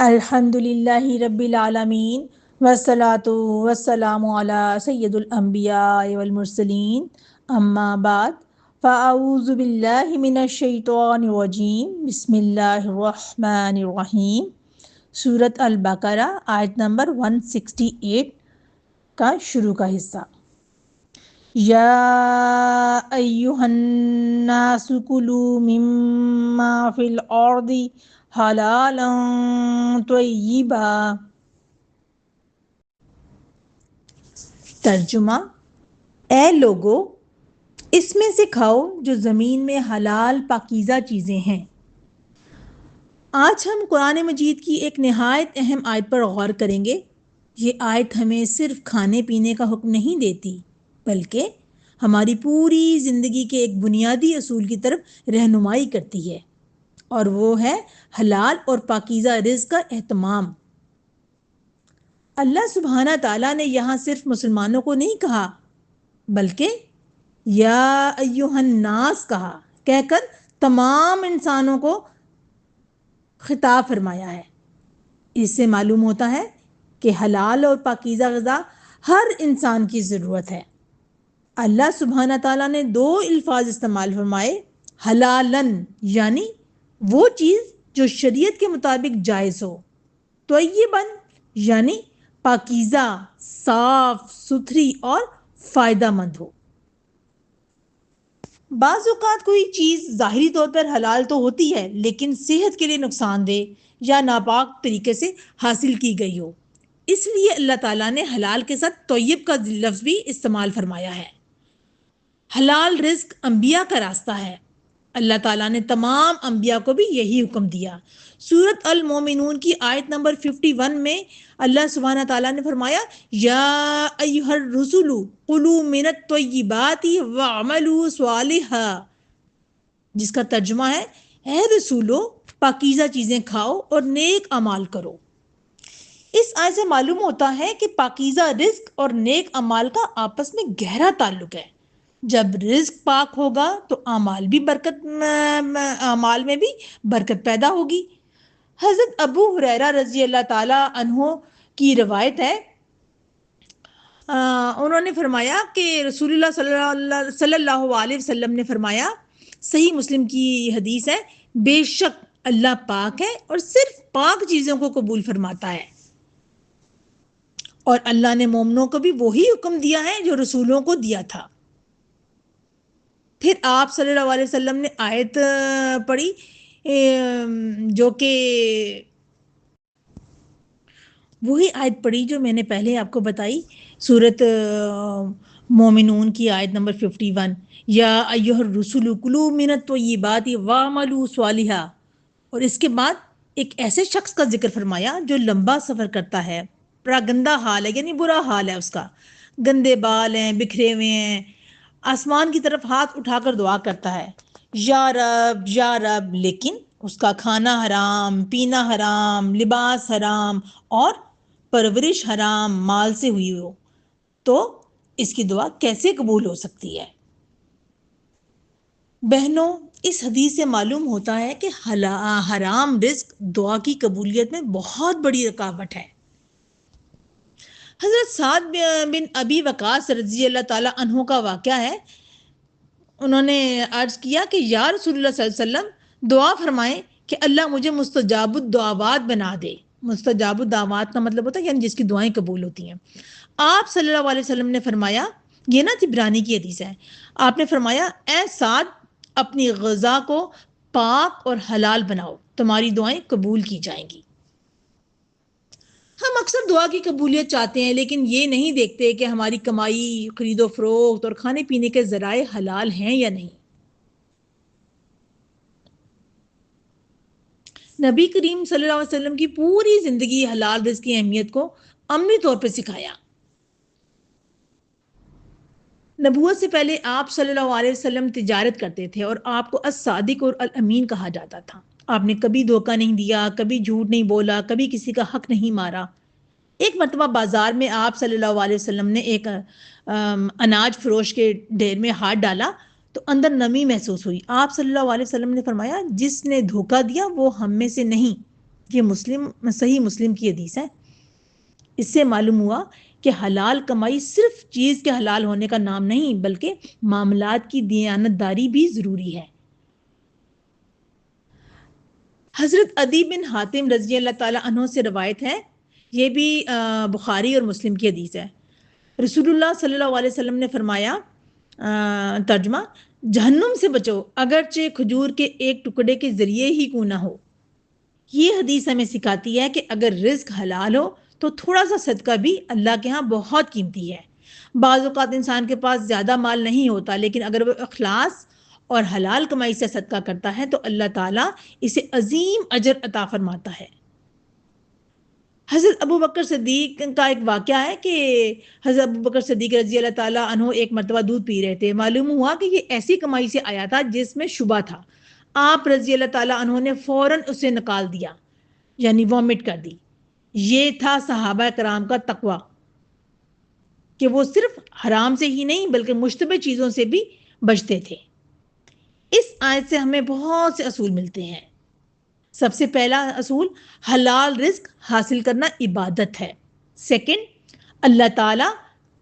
الحمدللہ رب العالمین والصلاة والسلام علی سید الانبیاء والمرسلین اما بعد فاعوذ باللہ من الشیطان الرجیم بسم اللہ الرحمن الرحیم۔ سورۃ البقرہ آیت نمبر 168 کا شروع کا حصہ۔ یا ایہا الناس کلوا مما فی الارض حلالا طیبا۔ ترجمہ: اے لوگو، اس میں سے کھاؤ جو زمین میں حلال پاکیزہ چیزیں ہیں۔ آج ہم قرآن مجید کی ایک نہایت اہم آیت پر غور کریں گے۔ یہ آیت ہمیں صرف کھانے پینے کا حکم نہیں دیتی، بلکہ ہماری پوری زندگی کے ایک بنیادی اصول کی طرف رہنمائی کرتی ہے، اور وہ ہے حلال اور پاکیزہ رزق کا اہتمام۔ اللہ سبحانہ تعالیٰ نے یہاں صرف مسلمانوں کو نہیں کہا، بلکہ یا ایہا الناس کہہ کر تمام انسانوں کو خطاب فرمایا ہے۔ اس سے معلوم ہوتا ہے کہ حلال اور پاکیزہ غذا ہر انسان کی ضرورت ہے۔ اللہ سبحانہ تعالیٰ نے دو الفاظ استعمال فرمائے، حلالن یعنی وہ چیز جو شریعت کے مطابق جائز ہو، طیباً یعنی پاکیزہ، صاف ستھری اور فائدہ مند ہو۔ بعض اوقات کوئی چیز ظاہری طور پر حلال تو ہوتی ہے، لیکن صحت کے لیے نقصان دہ یا ناپاک طریقے سے حاصل کی گئی ہو، اس لیے اللہ تعالیٰ نے حلال کے ساتھ طیب کا لفظ بھی استعمال فرمایا ہے۔ حلال رزق انبیاء کا راستہ ہے۔ اللہ تعالیٰ نے تمام انبیاء کو بھی یہی حکم دیا۔ سورۃ المومنون کی آیت نمبر 51 میں اللہ سبحانہ تعالیٰ نے فرمایا، یا ایھا الرسل کلوا من الطیبات واعملوا صالحا، جس کا ترجمہ ہے، اے رسولو، پاکیزہ چیزیں کھاؤ اور نیک اعمال کرو۔ اس آیت سے معلوم ہوتا ہے کہ پاکیزہ رزق اور نیک اعمال کا آپس میں گہرا تعلق ہے۔ جب رزق پاک ہوگا تو اعمال میں بھی برکت پیدا ہوگی۔ حضرت ابو ہریرہ رضی اللہ تعالیٰ عنہ کی روایت ہے، انہوں نے فرمایا کہ رسول اللہ صلی اللہ علیہ وسلم نے فرمایا، صحیح مسلم کی حدیث ہے، بے شک اللہ پاک ہے اور صرف پاک چیزوں کو قبول فرماتا ہے، اور اللہ نے مومنوں کو بھی وہی حکم دیا ہے جو رسولوں کو دیا تھا۔ پھر آپ صلی اللہ علیہ وسلم نے آیت پڑھی جو کہ وہی آیت پڑھی جو میں نے پہلے آپ کو بتائی، سورۃ مومنون کی آیت نمبر 51، یا ایھا الرسل کلوا من الطیبات واعملوا صالحا، اور اس کے بعد ایک ایسے شخص کا ذکر فرمایا جو لمبا سفر کرتا ہے، بڑا گندا حال ہے، یعنی برا حال ہے اس کا، گندے بال ہیں، بکھرے ہوئے ہیں، آسمان کی طرف ہاتھ اٹھا کر دعا کرتا ہے، یا رب، لیکن اس کا کھانا حرام، پینا حرام، لباس حرام اور پرورش حرام مال سے ہوئی ہو، تو اس کی دعا کیسے قبول ہو سکتی ہے؟ بہنوں، اس حدیث سے معلوم ہوتا ہے کہ حرام رزق دعا کی قبولیت میں بہت بڑی رکاوٹ ہے۔ حضرت سعد بن ابی وقاص رضی اللہ تعالیٰ عنہ کا واقعہ ہے، انہوں نے عرض کیا کہ یا رسول اللہ صلی اللہ علیہ وسلم، دعا فرمائیں کہ اللہ مجھے مستجاب الدعوات بنا دے۔ مستجاب الدعوات کا مطلب ہوتا ہے یعنی جس کی دعائیں قبول ہوتی ہیں۔ آپ صلی اللہ علیہ وسلم نے فرمایا، یہ نا طبرانی کی حدیث ہے، آپ نے فرمایا، اے سعد، اپنی غذا کو پاک اور حلال بناؤ، تمہاری دعائیں قبول کی جائیں گی۔ ہم اکثر دعا کی قبولیت چاہتے ہیں، لیکن یہ نہیں دیکھتے کہ ہماری کمائی، خرید و فروخت اور کھانے پینے کے ذرائع حلال ہیں یا نہیں۔ نبی کریم صلی اللہ علیہ وسلم کی پوری زندگی حلال رزق کی اہمیت کو عملی طور پر سکھایا۔ نبوت سے پہلے آپ صلی اللہ علیہ وسلم تجارت کرتے تھے اور آپ کو الصادق اور الامین کہا جاتا تھا۔ آپ نے کبھی دھوکہ نہیں دیا، کبھی جھوٹ نہیں بولا، کبھی کسی کا حق نہیں مارا۔ ایک مرتبہ بازار میں آپ صلی اللہ علیہ وسلم نے ایک اناج فروش کے ڈھیر میں ہاتھ ڈالا تو اندر نمی محسوس ہوئی۔ آپ صلی اللہ علیہ وسلم نے فرمایا، جس نے دھوکہ دیا وہ ہم میں سے نہیں۔ یہ صحیح مسلم کی حدیث ہے۔ اس سے معلوم ہوا کہ حلال کمائی صرف چیز کے حلال ہونے کا نام نہیں بلکہ معاملات کی دیانتداری بھی ضروری ہے۔ حضرت عدی بن حاتم رضی اللہ تعالیٰ عنہ سے روایت ہے، یہ بھی بخاری اور مسلم کی حدیث ہے۔ رسول اللہ صلی اللہ علیہ وسلم نے فرمایا، ترجمہ، جہنم سے بچو اگرچہ کھجور کے ایک ٹکڑے کے ذریعے ہی کیوں نہ ہو۔ یہ حدیث ہمیں سکھاتی ہے کہ اگر رزق حلال ہو تو تھوڑا سا صدقہ بھی اللہ کے ہاں بہت قیمتی ہے۔ بعض اوقات انسان کے پاس زیادہ مال نہیں ہوتا، لیکن اگر وہ اخلاص اور حلال کمائی سے صدقہ کرتا ہے تو اللہ تعالیٰ اسے عظیم اجر عطا فرماتا ہے۔ حضرت ابو بکر صدیق کا ایک واقعہ ہے کہ حضرت ابو بکر صدیق رضی اللہ تعالیٰ عنہ ایک مرتبہ دودھ پی رہے تھے۔ معلوم ہوا کہ یہ ایسی کمائی سے آیا تھا جس میں شبہ تھا۔ آپ رضی اللہ تعالیٰ عنہ نے فوراً اسے نکال دیا، یعنی وامٹ کر دی۔ یہ تھا صحابہ کرام کا تقوی کہ وہ صرف حرام سے ہی نہیں بلکہ مشتبہ چیزوں سے بھی بچتے تھے۔ اس آیت سے ہمیں بہت سے اصول ملتے ہیں۔ سب سے پہلا اصول، حلال رزق حاصل کرنا عبادت ہے۔ سیکنڈ، اللہ تعالیٰ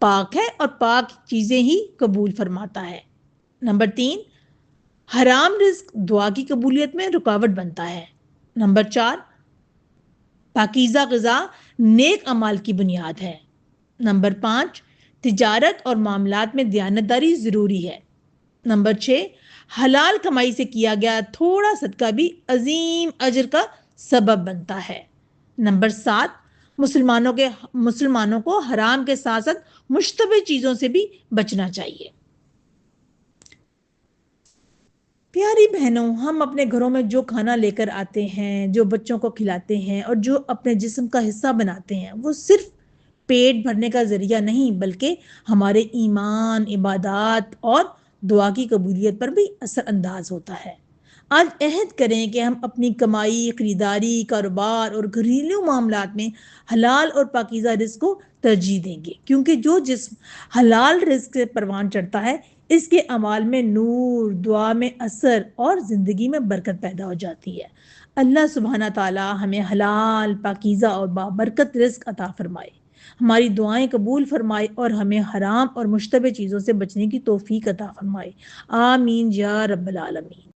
پاک ہے اور پاک چیزیں ہی قبول فرماتا ہے۔ نمبر 3، حرام رزق دعا کی قبولیت میں رکاوٹ بنتا ہے۔ نمبر 4، پاکیزہ غذا نیک اعمال کی بنیاد ہے۔ نمبر 5، تجارت اور معاملات میں دیانتداری ضروری ہے۔ نمبر 6، حلال کمائی سے کیا گیا تھوڑا صدقہ بھی عظیم اجر کا سبب بنتا ہے۔ نمبر 7، مسلمانوں کو حرام کے ساتھ ساتھ مشتبہ چیزوں سے بھی بچنا چاہیے۔ پیاری بہنوں، ہم اپنے گھروں میں جو کھانا لے کر آتے ہیں، جو بچوں کو کھلاتے ہیں اور جو اپنے جسم کا حصہ بناتے ہیں، وہ صرف پیٹ بھرنے کا ذریعہ نہیں بلکہ ہمارے ایمان، عبادات اور دعا کی قبولیت پر بھی اثر انداز ہوتا ہے۔ آج عہد کریں کہ ہم اپنی کمائی، خریداری، کاروبار اور گھریلو معاملات میں حلال اور پاکیزہ رزق کو ترجیح دیں گے، کیونکہ جو جسم حلال رزق سے پروان چڑھتا ہے اس کے اعمال میں نور، دعا میں اثر اور زندگی میں برکت پیدا ہو جاتی ہے۔ اللہ سبحانہ تعالی ہمیں حلال، پاکیزہ اور بابرکت رزق عطا فرمائے، ہماری دعائیں قبول فرمائے اور ہمیں حرام اور مشتبہ چیزوں سے بچنے کی توفیق عطا فرمائے۔ آمین یا رب العالمین۔